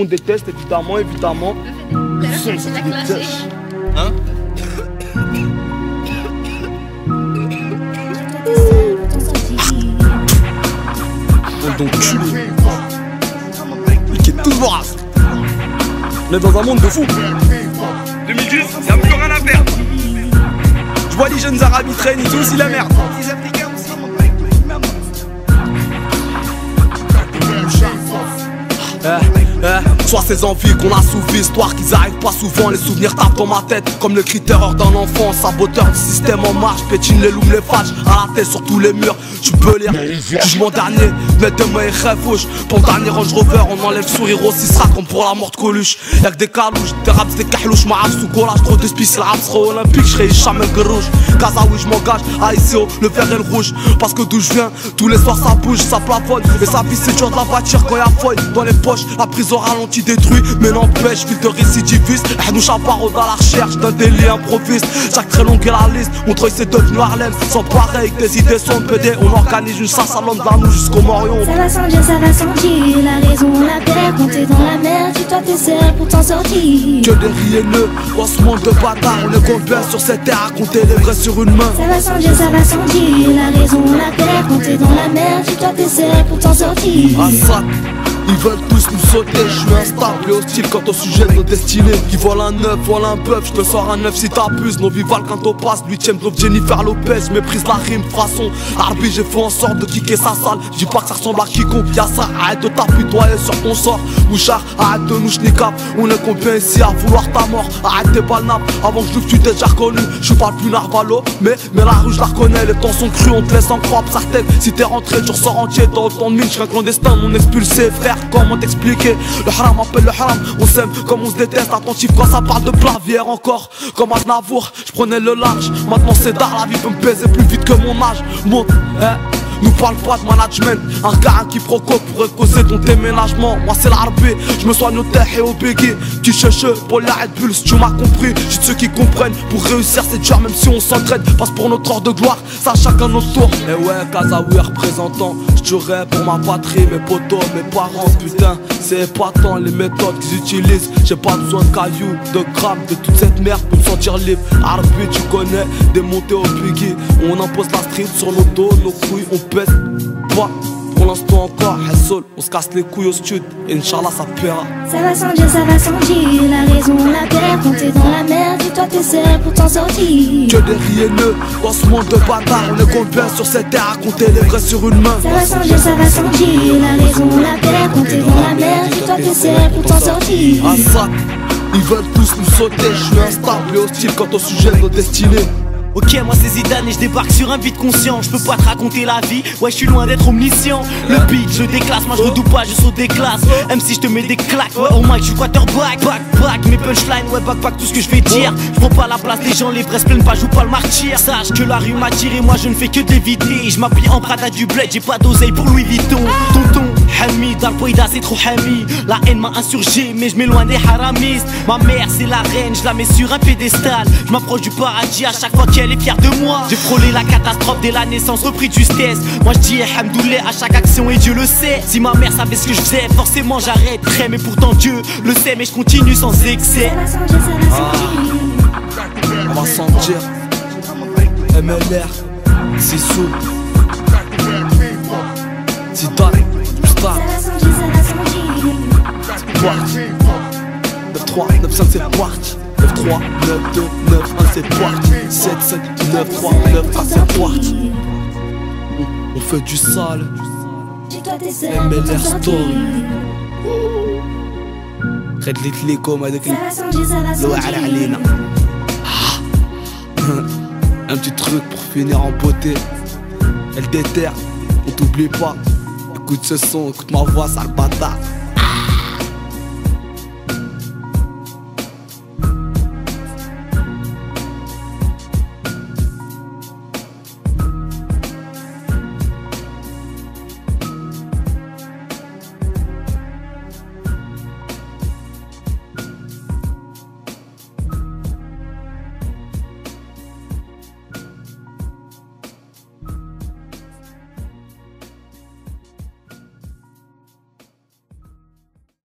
On déteste évidemment. Hein? Donc qui est toujours race. On est dans un monde de fous. 2010, y'a plus rien à perdre. Je vois les jeunes arabes, ils traînent, ils ont aussi la merde. Les Africains aussi. Soit ces envies qu'on a souvies, histoire qu'ils arrivent pas souvent. Les souvenirs tapent dans ma tête comme le cri terreur d'un enfant. Saboteur du système en marche, pétine les loups, les fâches. À la tête sur tous les murs, tu peux lire jugement dernier, mettez-moi et rêve. Pour le dernier Range Rover, on enlève sourire aussi sera comme pour la mort de Coluche. Y'a que des calouches, des raps, des kahlouches. M'arrache sous collage, trop d'espices, le rap sera olympique. J'serai jamais rouge. Kazaoui, j'm'engage, à ICO, le vert et le rouge. Parce que d'où je viens, tous les soirs ça bouge, ça plafonne. Et ça vit c'est dur de la voiture quand y'a feuille dans les poches. La prise au ralenti détruit, mais n'empêche, fil de récidiviste. Nous chaparons dans la recherche d'un délit improviste. Chaque très longue est la liste, Montreuil c'est devenu Harlem. Sans pareil, que des idées sont PD. On organise une chasse à l'homme de nous jusqu'au Morion. Ça va sans dire, la raison on la perd. Quand t'es dans la merde, dis-toi t'es seul pour t'en sortir. Que des rienneux, dans ce monde de bâtards. On est combien sur cette terre à compter les vrais sur une main. Ça va sans dire, la raison on la perd. Quand t'es dans la merde, dis-toi t'es seul pour t'en sortir. Ils veulent tous nous sauter, je suis instable et hostile quant au sujet de nos destinées. Qui volent un neuf, volent un bœuf, je te sors un neuf si t'abuses. Nos vies valent quand on passe, 8ème de Jennifer Lopez. Méprise la rime, façon Arbi, j'ai fait en sorte de kicker sa salle. Je dis pas que ça ressemble à quiconque, y'a ça, arrête de t'apitoyer sur ton sort. Mouchard, arrête de nous schnickap, on est combien ici à vouloir ta mort. Arrête tes balles nappes, avant que je tu t'es déjà reconnu. Je suis pas le plus narvalo, mais la rue je la reconnais. Les temps sont crus, on te laisse en croix, certaines. Si t'es rentré, tu ressors entier dans autant de mine. Je suis un clandestin, mon expulsé, frère. Comment t'expliquer? Le haram appelle le haram. On s'aime comme on se déteste. Attentif quand ça parle de Plavière encore. Comme Aznavour, je prenais le large. Maintenant c'est d'art, la vie peut me peser plus vite que mon âge. Monte, nous parle pas de management. Un gars qui proco pourrait causer ton déménagement. Moi c'est l'arbé, je me soigne au tech et au bégué. Petit cheche pour la Red Bull, si tu m'as compris. J'suis de ceux qui comprennent. Pour réussir c'est dur même si on s'entraide. Passe pour notre heure de gloire, ça chacun notre tour. Et ouais, Kazaoui représentant. J'tuerais pour ma patrie, mes potos, mes parents. Putain, c'est épatant les méthodes qu'ils utilisent. J'ai pas besoin de cailloux, de grammes, de toute cette merde pour me sentir libre. Arbi, tu connais, démonté au biggie. On impose la street sur nos dos, nos couilles, on pèse pas. Pour l'instant encore, Hassol, on se casse les couilles au stud. Et Inch'Allah ça paiera. Ça va sans dire, la raison on la perd. Quand t'es dans la merde, dis-toi t'es seul pour t'en sortir. Que des rienneux, dans ce monde de bâtards. On est combien sur cette terre à compter les vrais sur une main. Ça va sans dire, la raison on la perd. Quand t'es dans la merde, dis-toi t'es seul pour t'en sortir. Ils veulent tous nous sauter, je suis instable et hostile quant au sujet de nos destinées. Ok, moi c'est Zidane et je débarque sur un beat conscient. Je peux pas te raconter la vie, ouais je suis loin d'être omniscient. Le beat je déclasse, moi je redoute pas, je saute des classes. Même si je te mets des claques, ouais oh my je suis quarterback. Back, mes punchlines, ouais back, tout ce que je vais dire. Je prends pas la place des gens, les vrais se plaignent pas, joue pas le martyr. Sache que la rue m'attire et moi je ne fais que d'éviter. Je m'appuie en Prada du bled, j'ai pas d'oseille pour Louis Vuitton. Tonton, Hamid, dans le Poïda c'est trop Hamid. La haine m'a insurgé, mais je m'éloigne des haramis. Ma mère c'est la reine, je la mets sur un pédestal. Je m'approche du paradis à chaque fois qu'elle est fière de moi. J'ai frôlé la catastrophe dès la naissance, repris de justesse. Moi je dis Alhamdoulilah à chaque action et Dieu le sait. Si ma mère savait ce que je faisais, forcément j'arrêterais. Mais pourtant Dieu le sait, mais je continue sans excès. On va sentir MLR, Sissou, Zidane, Star, 9-3, 9-5 c'est parti. 9-3, 9-2, 9-1 c'est parti. 7-7, 9-3, 9-1 c'est parti. On fait du sale. MLR Story. خليت ليكم هذاك الوعر علينا. Un petit truc pour finir en beauté. Elle déterre, on t'oublie pas. Écoute ce son, écoute ma voix, sale bâtard.